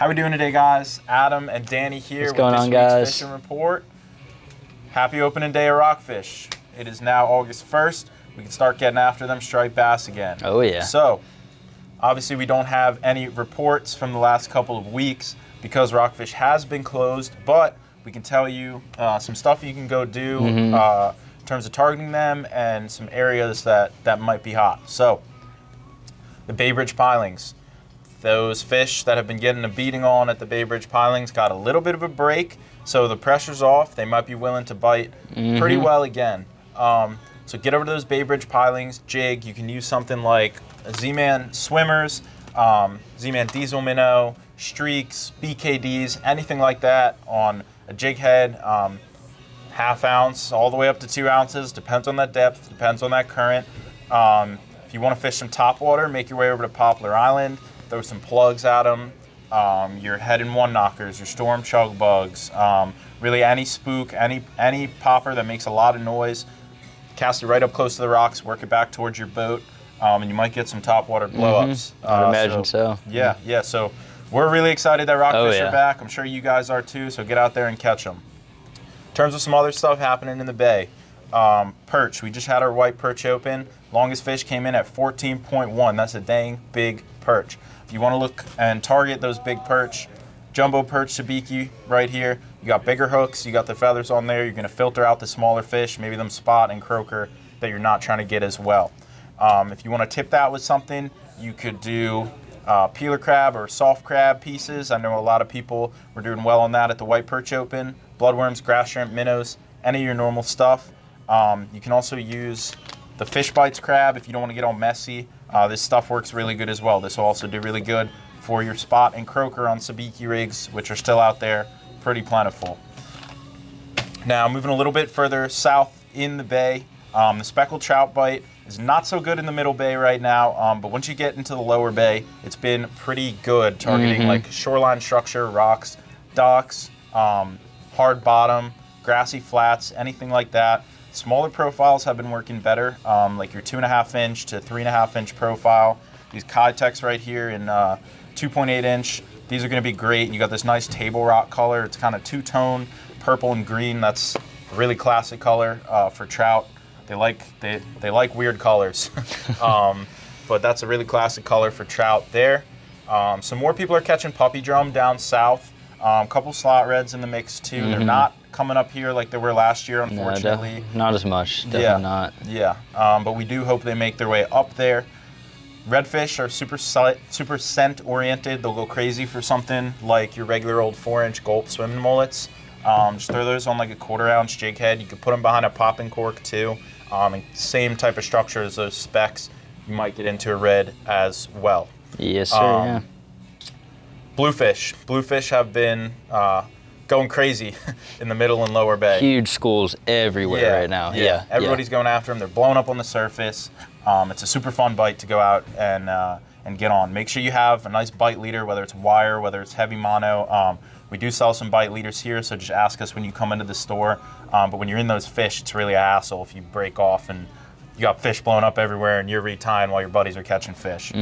How we doing today, guys? Adam and Danny here What's going with this on, week's guys? fishing report. Happy opening day of rockfish. It is now August 1st. We can start getting after them striped bass again. Oh, yeah. So, obviously we don't have any reports from the last couple of weeks because rockfish has been closed, but we can tell you some stuff you can go do in terms of targeting them and some areas that might be hot. So, the Bay Bridge pilings. Those fish that have been getting a beating on at the Bay Bridge pilings got a little bit of a break, so the pressure's off. They might be willing to bite pretty well again. So get over to those Bay Bridge pilings, jig. You can use something like Z-Man swimmers, Z-Man diesel minnow, streaks, BKDs, anything like that on a jig head, half ounce all the way up to 2 ounces. Depends on that depth, depends on that current. If you want to fish some topwater, make your way over to Poplar Island. Throw some plugs at them, your head and one knockers, your storm chug bugs, really any spook, any popper that makes a lot of noise. Cast it right up close to the rocks, work it back towards your boat, and you might get some topwater blow-ups. I'd imagine so. Yeah. So we're really excited that rockfish are back. I'm sure you guys are too. So get out there and catch them. In terms of some other stuff happening in the bay, perch. We just had our white perch open. Longest fish came in at 14.1. That's a dang big perch. If you want to look and target those big perch, jumbo perch sabiki right here. You got bigger hooks, you got the feathers on there. You're going to filter out the smaller fish, maybe them spot and croaker that you're not trying to get as well. If you want to tip that with something, you could do peeler crab or soft crab pieces. I know a lot of people were doing well on that at the white perch open. Bloodworms, grass shrimp, minnows, any of your normal stuff. You can also use the fish bites crab if you don't want to get all messy. This stuff works really good as well. This will also do really good for your spot and croaker on sabiki rigs, which are still out there, pretty plentiful. Now, moving a little bit further south in the bay, the speckled trout bite is not so good in the middle bay right now, but once you get into the lower bay, it's been pretty good, targeting like shoreline structure, rocks, docks, hard bottom, grassy flats, anything like that. Smaller profiles have been working better, like your 2.5 inch to 3.5 inch profile. These Kytex right here in 2.8 inch, these are going to be great. You got this nice table rock color. It's kind of two-tone, purple and green. That's a really classic color for trout. They like weird colors, but that's a really classic color for trout there. Some more people are catching puppy drum down south. A couple slot reds in the mix too. They're not coming up here like they were last year, unfortunately. No, not as much, definitely not. Yeah, but we do hope they make their way up there. Redfish are super scent oriented. They'll go crazy for something like your regular old 4-inch gulp swimming mullets. Just throw those on like a 1/4 ounce jig head. You could put them behind a popping cork too. And same type of structure as those specks. You might get into a red as well. Yes, sir, yeah. Bluefish have been going crazy in the middle and lower bay. Huge schools everywhere right now. Yeah. Everybody's going after them. They're blowing up on the surface. It's a super fun bite to go out and get on. Make sure you have a nice bite leader, whether it's wire, whether it's heavy mono. We do sell some bite leaders here, so just ask us when you come into the store. But when you're in those fish, it's really a hassle if you break off and you got fish blowing up everywhere and you're retying while your buddies are catching fish.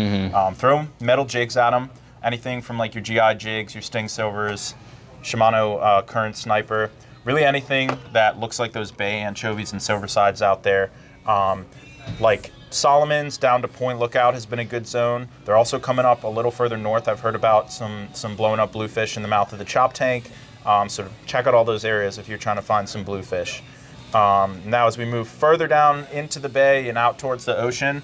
Throw metal jigs at them. Anything from like your GI jigs, your Sting Silvers, Shimano Current Sniper, really anything that looks like those bay anchovies and silver sides out there. Like Solomon's down to Point Lookout has been a good zone. They're also coming up a little further north. I've heard about some blown up bluefish in the mouth of the chop tank. So check out all those areas if you're trying to find some bluefish. Now as we move further down into the bay and out towards the ocean,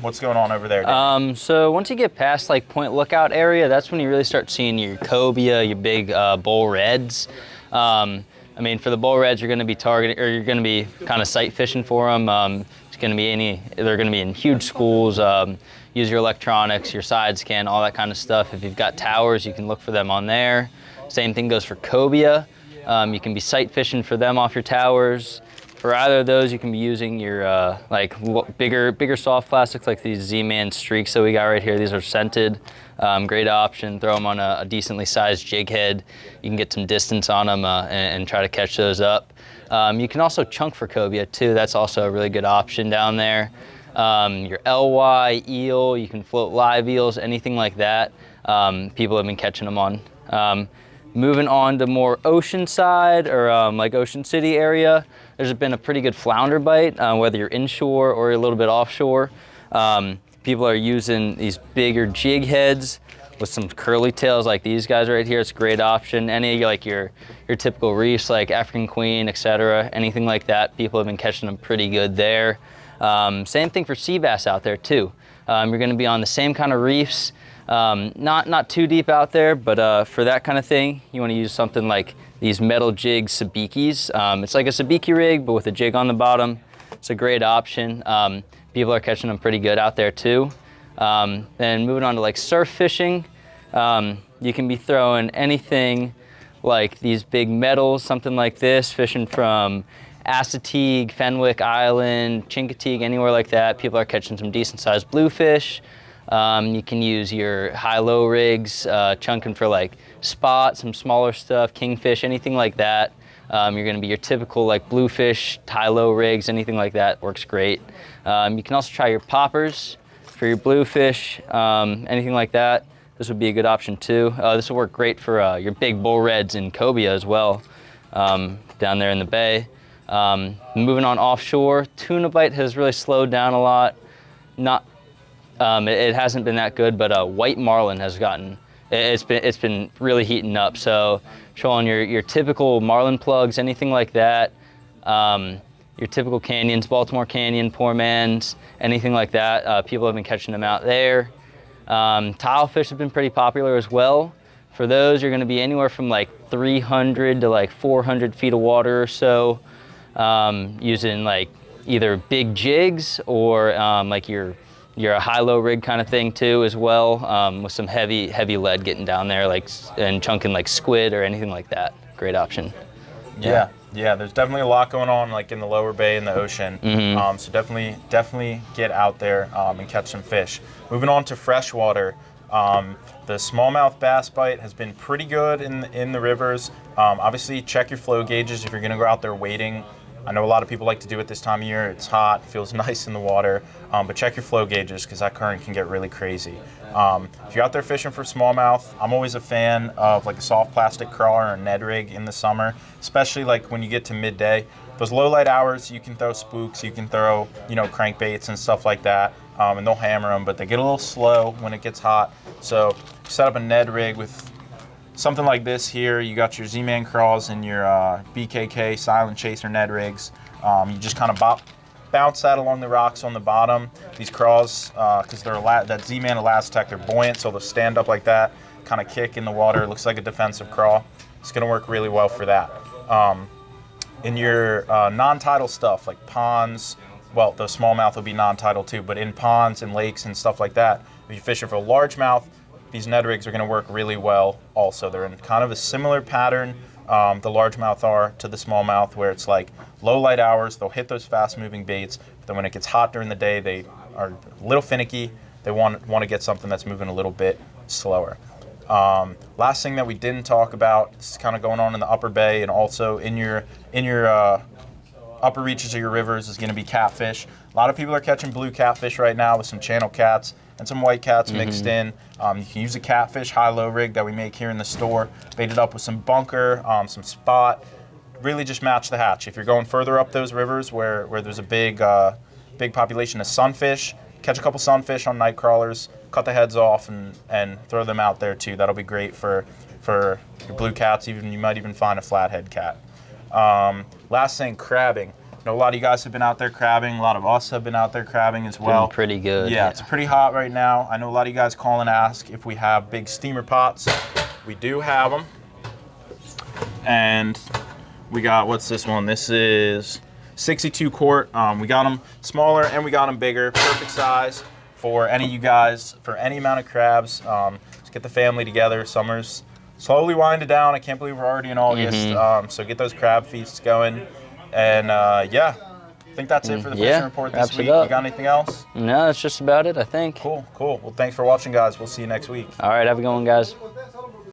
what's going on over there, Dan? So once you get past like Point Lookout area, that's when you really start seeing your cobia, your big bull reds. I mean, for the bull reds, you're going to be targeting, or you're going to be kind of sight fishing for them. It's going to be they're going to be in huge schools. Use your electronics, your side scan, all that kind of stuff. If you've got towers, you can look for them on there. Same thing goes for cobia. You can be sight fishing for them off your towers. For either of those, you can be using your like bigger soft plastics like these Z-Man streaks that we got right here. These are scented, great option. Throw them on a decently sized jig head. You can get some distance on them and try to catch those up. You can also chunk for cobia too. That's also a really good option down there. Your LY, eel, you can float live eels, anything like that. people have been catching them on. Moving on to more ocean side or like Ocean City area, there's been a pretty good flounder bite, whether you're inshore or a little bit offshore. People are using these bigger jig heads with some curly tails like these guys right here. It's a great option. Any like your typical reefs like African Queen, etc., anything like that, people have been catching them pretty good there. Same thing for sea bass out there too. You're going to be on the same kind of reefs. Not too deep out there, but for that kind of thing, you want to use something like these metal jig sabikis. It's like a sabiki rig, but with a jig on the bottom. It's a great option. People are catching them pretty good out there too. Then moving on to like surf fishing, you can be throwing anything like these big metals, something like this, fishing from Assateague, Fenwick Island, Chincoteague, anywhere like that. People are catching some decent sized bluefish. You can use your high-low rigs, chunking for like spot, some smaller stuff, kingfish, anything like that. You're gonna be your typical like bluefish, high-low rigs, anything like that works great. You can also try your poppers for your bluefish, anything like that. This would be a good option too. This will work great for your big bull reds in Cobia as well, down there in the bay. Moving on offshore, tuna bite has really slowed down a lot. It hasn't been that good, but white marlin has gotten, it's been really heating up. So trolling your typical marlin plugs, anything like that, your typical canyons, Baltimore Canyon, Poor Man's, anything like that, people have been catching them out there. Tilefish have been pretty popular as well. For those, you're gonna be anywhere from like 300 to like 400 feet of water or so, using like either big jigs or like your high-low rig kind of thing too as well, with some heavy lead getting down there, like and chunking like squid or anything like that. Great option. Yeah, there's definitely a lot going on like in the lower bay in the ocean. So definitely get out there and catch some fish. Moving on to freshwater, the smallmouth bass bite has been pretty good in the rivers. Obviously check your flow gauges if you're gonna go out there wading. I know a lot of people like to do it this time of year. It's hot, feels nice in the water, but check your flow gauges because that current can get really crazy. If you're out there fishing for smallmouth, I'm always a fan of like a soft plastic crawler or a Ned rig in the summer, especially like when you get to midday. Those low light hours, you can throw spooks, you can throw, crankbaits and stuff like that, and they'll hammer them, but they get a little slow when it gets hot. So set up a Ned rig with something like this here. You got your Z-Man crawls and your BKK Silent Chaser Ned rigs. You just kind of bounce that along the rocks on the bottom. These crawls, because they're that Z-Man Elastec, they're buoyant, so they'll stand up like that, kind of kick in the water. It looks like a defensive crawl. It's going to work really well for that. In your non-tidal stuff, like ponds, well, the smallmouth will be non-tidal too, but in ponds and lakes and stuff like that, if you're fishing for a largemouth, these Ned rigs are going to work really well also. They're in kind of a similar pattern, the largemouth are to the smallmouth, where it's like low light hours, they'll hit those fast moving baits, but then when it gets hot during the day, they are a little finicky. They want to get something that's moving a little bit slower. Last thing that we didn't talk about, this is kind of going on in the upper bay and also in your upper reaches of your rivers, is going to be catfish. A lot of people are catching blue catfish right now with some channel cats and some white cats mixed in. You can use a catfish high-low rig that we make here in the store, bait it up with some bunker, some spot. Really just match the hatch. If you're going further up those rivers where there's a big population of sunfish, catch a couple sunfish on night crawlers, cut the heads off and throw them out there too. That'll be great for your blue cats. You might even find a flathead cat. Last thing, crabbing. I know a lot of you guys have been out there crabbing. A lot of us have been out there crabbing as well. Doing pretty good. Yeah, it's pretty hot right now. I know a lot of you guys call and ask if we have big steamer pots. We do have them. And we got, what's this one? This is 62 quart. We got them smaller and we got them bigger. Perfect size for any of you guys, for any amount of crabs. Let's get the family together. Summer's slowly winding down. I can't believe we're already in August. So get those crab feasts going. And yeah, I think that's it for the fishing report this week. You got anything else? No, that's just about it, I think. Cool. Well, thanks for watching, guys. We'll see you next week. All right, have a good one, guys.